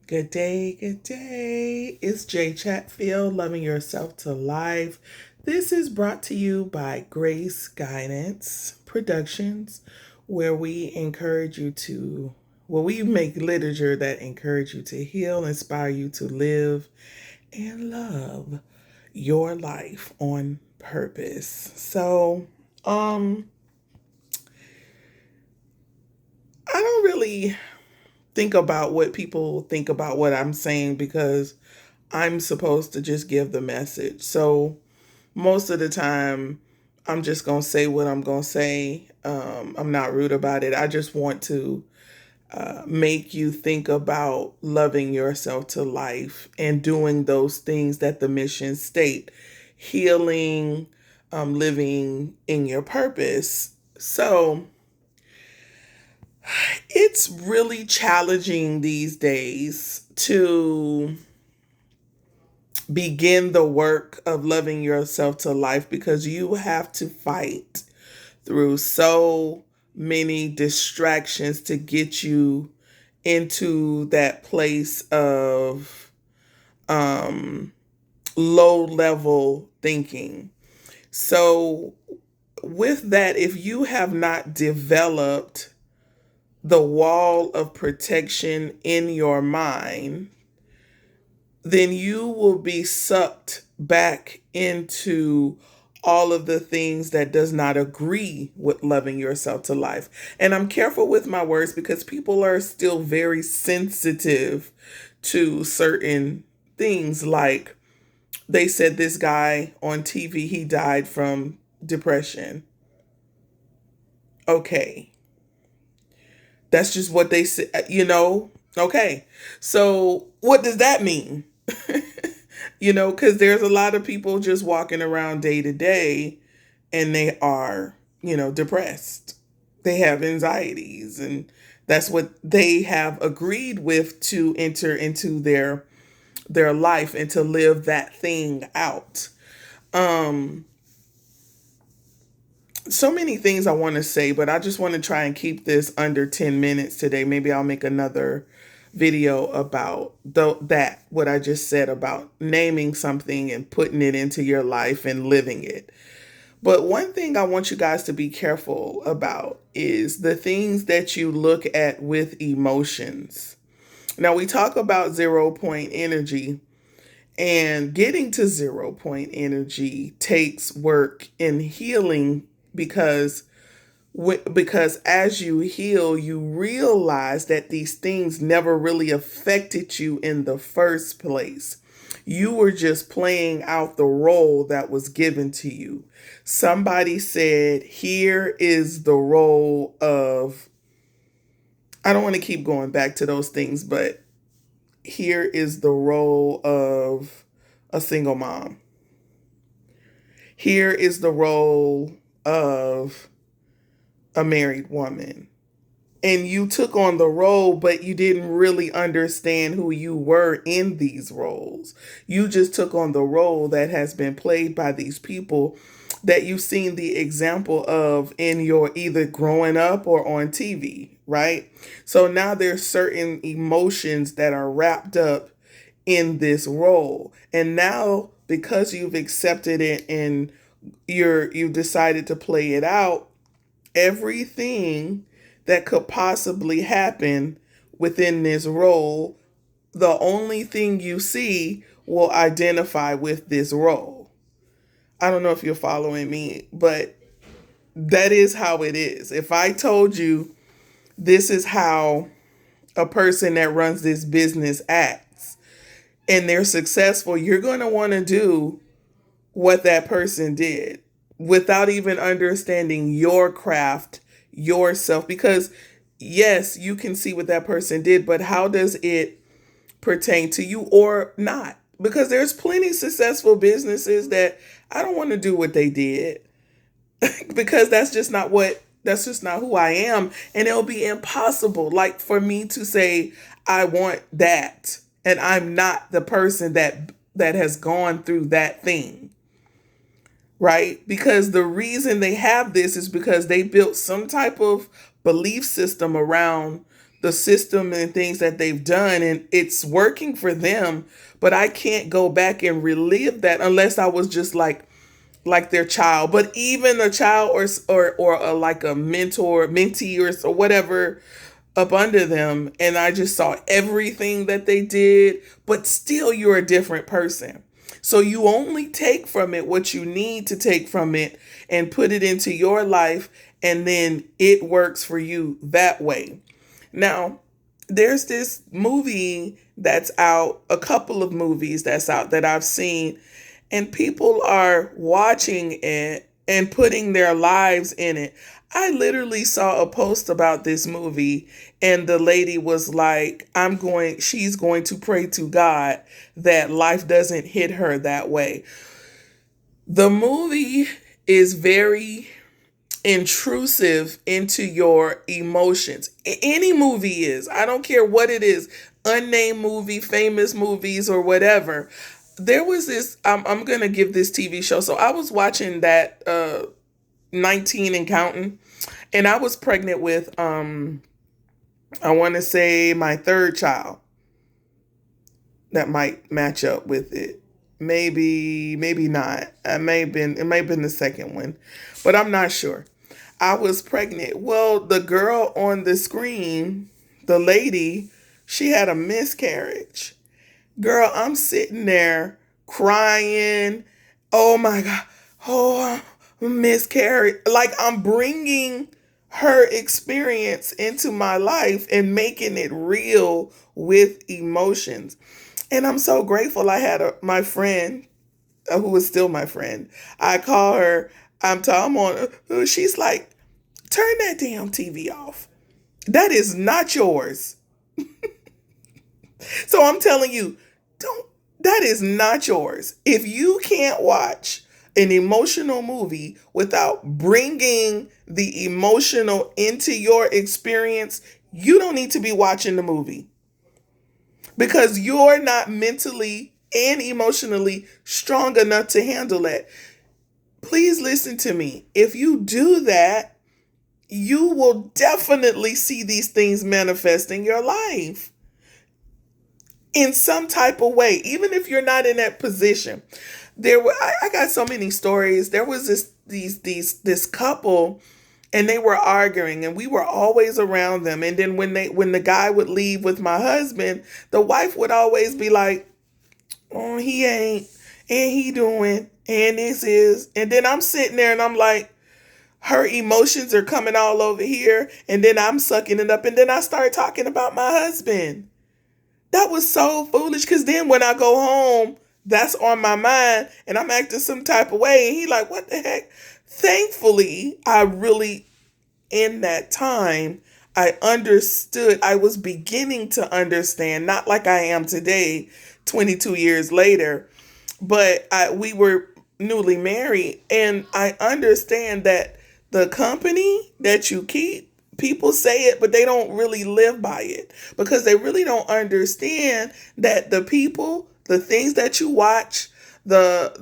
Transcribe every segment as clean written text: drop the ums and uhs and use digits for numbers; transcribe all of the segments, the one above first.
Good day, good day. It's Jay Chatfield, Loving Yourself to Life. This is brought to you by Grace Guidance Productions, where we encourage you to, we make literature that encourage you to heal, inspire you to live and love your life on purpose. I don't really think about what people think about what I'm saying because I'm supposed to just give the message. So most of the time, I'm just going to say what I'm going to say. I'm not rude about it. I just want to make you think about loving yourself to life and doing those things that the mission state, healing, living in your purpose. So it's really challenging these days to begin the work of loving yourself to life because you have to fight through so many distractions to get you into that place of low level thinking. So, with that, if you have not developed the wall of protection in your mind, then you will be sucked back into all of the things that does not agree with loving yourself to life. And I'm careful with my words because people are still very sensitive to certain things. Like they said this guy on TV, he died from depression. Okay. That's just what they said. Okay. So what does that mean? Because there's a lot of people just walking around day to day and they are, depressed. They have anxieties and that's what they have agreed with to enter into their life and to live that thing out. Um so many things I want to say, but I just want to try and keep this under 10 minutes today. Maybe I'll make another video about that what I just said about naming something and putting it into your life and living it. But one thing I want you guys to be careful about is the things that you look at with emotions. Now, we talk about 0 point energy, and getting to 0 point energy takes work in healing because because as you heal, you realize that these things never really affected you in the first place. You were just playing out the role that was given to you. Somebody said, here is the role of, I don't want to keep going back to those things, but here is the role of a single mom. Here is the role of a married woman. And you took on the role, but you didn't really understand who you were in these roles. You just took on the role that has been played by these people that you've seen the example of in your either growing up or on TV, right? So now there's certain emotions that are wrapped up in this role. And now because you've accepted it and you've decided to play it out, everything that could possibly happen within this role, the only thing you see will identify with this role. I don't know if you're following me, but that is how it is. If I told you this is how a person that runs this business acts and they're successful, you're going to want to do what that person did without even understanding your craft, yourself. Because, yes, you can see what that person did, but how does it pertain to you or not? Because there's plenty successful businesses that I don't want to do what they did because that's just not who I am. And it'll be impossible, like, for me to say, I want that. And I'm not the person that has gone through that thing, right? Because the reason they have this is because they built some type of belief system around the system and things that they've done, and it's working for them, but I can't go back and relive that unless I was just like their child. But even a child or like a mentor, mentee, or whatever up under them, and I just saw everything that they did, but still you're a different person. So you only take from it what you need to take from it and put it into your life, and then it works for you that way. Now, there's this movie that's out, a couple of movies that's out that I've seen, and people are watching it and putting their lives in it. I literally saw a post about this movie, and the lady was like, she's going to pray to God that life doesn't hit her that way. The movie is very intrusive into your emotions. Any movie is. I don't care what it is. Unnamed movie, famous movies, or whatever. There was this, I'm going to give this TV show. So I was watching that 19 and counting, and I was pregnant with, I want to say my third child. That might match up with it. Maybe not. It may have been the second one, but I'm not sure. I was pregnant. Well, the girl on the screen, the lady, she had a miscarriage. Girl, I'm sitting there crying. Oh my God. Oh, miscarriage. Like I'm bringing her experience into my life and making it real with emotions. And I'm so grateful I had my friend, who is still my friend. I call her, I'm on, she's like, turn that damn TV off. That is not yours. So I'm telling you, that is not yours. If you can't watch an emotional movie without bringing the emotional into your experience, you don't need to be watching the movie, because you're not mentally and emotionally strong enough to handle that. Please listen to me. If you do that, you will definitely see these things manifest in your life in some type of way, even if you're not in that position. I got so many stories. There was this couple, and they were arguing, and we were always around them. And then when the guy would leave with my husband, the wife would always be like, "Oh, he ain't, and he doing, and this is," and then I'm sitting there and I'm like, her emotions are coming all over here, and then I'm sucking it up, and then I start talking about my husband. That was so foolish, because then when I go home, that's on my mind, and I'm acting some type of way, and he like, what the heck? Thankfully, in that time, I understood. I was beginning to understand, not like I am today, 22 years later, but we were newly married, and I understand that the company that you keep, people say it, but they don't really live by it, because they really don't understand that the people, the things that you watch, the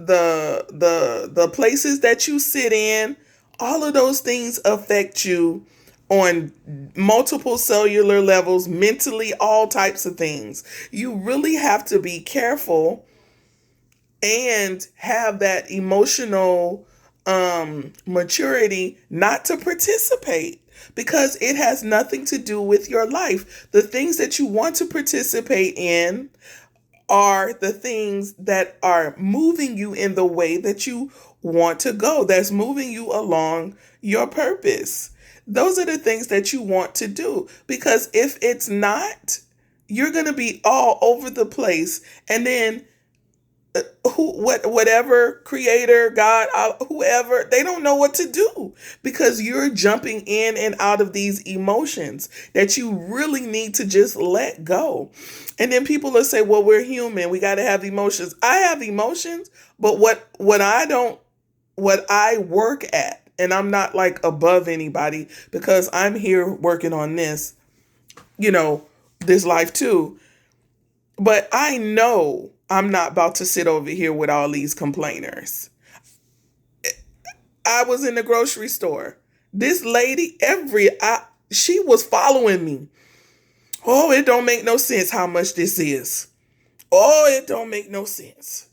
places that you sit in, all of those things affect you on multiple cellular levels, mentally, all types of things. You really have to be careful and have that emotional maturity not to participate, because it has nothing to do with your life. The things that you want to participate in are the things that are moving you in the way that you want to go, that's moving you along your purpose. Those are the things that you want to do, because if it's not, you're going to be all over the place, and then whatever creator, God, whoever, they don't know what to do, because you're jumping in and out of these emotions that you really need to just let go. And then people will say, well, we're human, we got to have emotions. I have emotions, but what I work at, and I'm not like above anybody, because I'm here working on this, this life too. But I know I'm not about to sit over here with all these complainers. I was in the grocery store. This lady, she was following me. Oh, it don't make no sense how much this is. Oh, it don't make no sense.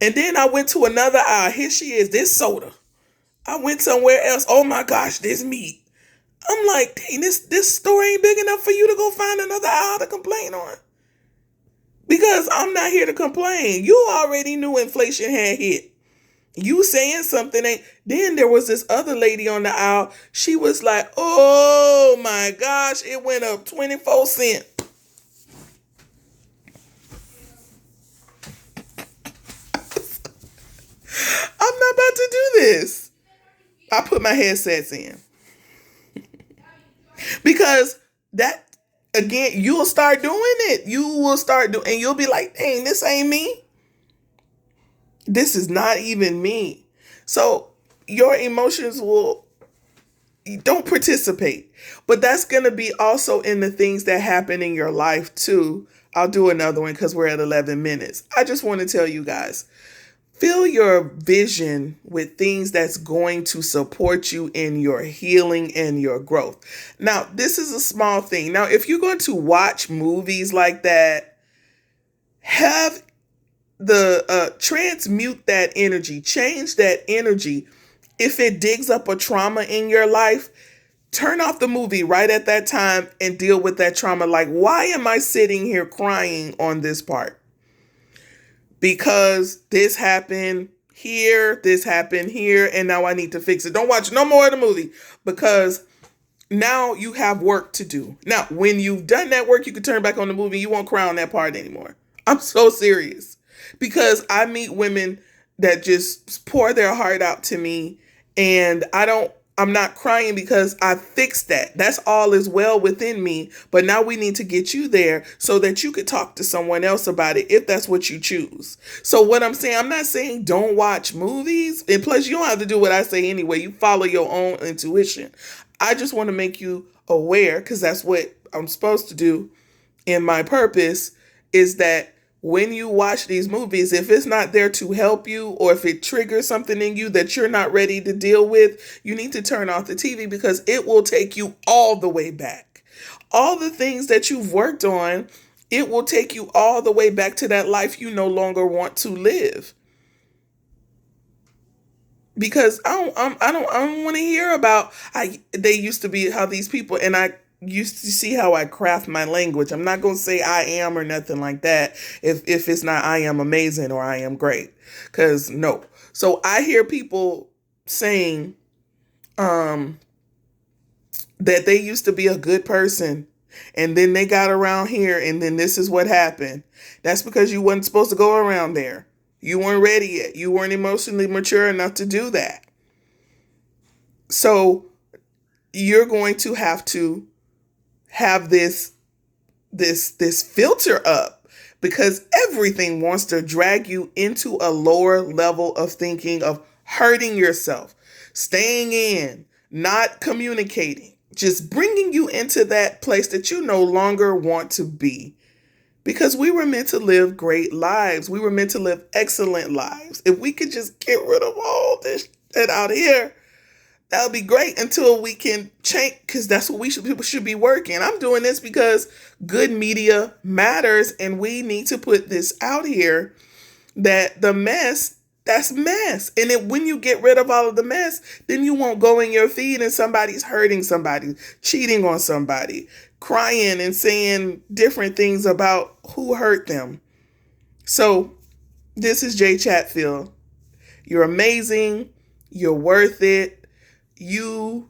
And then I went to another aisle. Here she is, this soda. I went somewhere else. Oh my gosh, this meat. I'm like, dang, this store ain't big enough for you to go find another aisle to complain on. Because I'm not here to complain. You already knew inflation had hit. You saying something ain't. Then there was this other lady on the aisle. She was like, oh my gosh, it went up 24 cents. I'm not about to do this. I put my headsets in. Because that, again, you'll start doing it. You will start doing, and you'll be like, dang, this ain't me. This is not even me. So your emotions will, don't participate. But that's going to be also in the things that happen in your life too. I'll do another one because we're at 11 minutes. I just want to tell you guys, fill your vision with things that's going to support you in your healing and your growth. Now, this is a small thing. Now, if you're going to watch movies like that, have the transmute that energy, change that energy. If it digs up a trauma in your life, turn off the movie right at that time and deal with that trauma. Like, why am I sitting here crying on this part? Because this happened here, and now I need to fix it. Don't watch no more of the movie because now you have work to do. Now, when you've done that work, you can turn back on the movie. You won't cry on that part anymore. I'm so serious because I meet women that just pour their heart out to me, and I'm not crying because I fixed that. That's all is well within me. But now we need to get you there so that you could talk to someone else about it if that's what you choose. So what I'm saying, I'm not saying don't watch movies. And plus, you don't have to do what I say anyway. You follow your own intuition. I just want to make you aware, because that's what I'm supposed to do in my purpose, is that when you watch these movies, if it's not there to help you or if it triggers something in you that you're not ready to deal with, you need to turn off the TV because it will take you all the way back. All the things that you've worked on, it will take you all the way back to that life you no longer want to live. Because I don't want to hear about they used to be how these people, and I used to see how I craft my language. I'm not going to say I am or nothing like that if it's not I am amazing or I am great, because no. So I hear people saying that they used to be a good person and then they got around here and then this is what happened. That's because you wasn't supposed to go around there. You weren't ready yet. You weren't emotionally mature enough to do that. So you're going to have this filter up because everything wants to drag you into a lower level of thinking, of hurting yourself, staying in, not communicating, just bringing you into that place that you no longer want to be. Because we were meant to live great lives. We were meant to live excellent lives. If we could just get rid of all this shit out here, that would be great until we can change, because that's what people should be working. I'm doing this because good media matters, and we need to put this out here that the mess, that's mess. And when you get rid of all of the mess, then you won't go in your feed and somebody's hurting somebody, cheating on somebody, crying and saying different things about who hurt them. So this is Jay Chatfield. You're amazing. You're worth it. You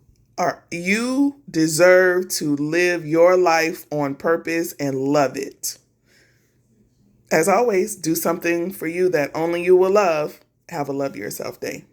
deserve to live your life on purpose and love it. As always, do something for you that only you will love. Have a love yourself day.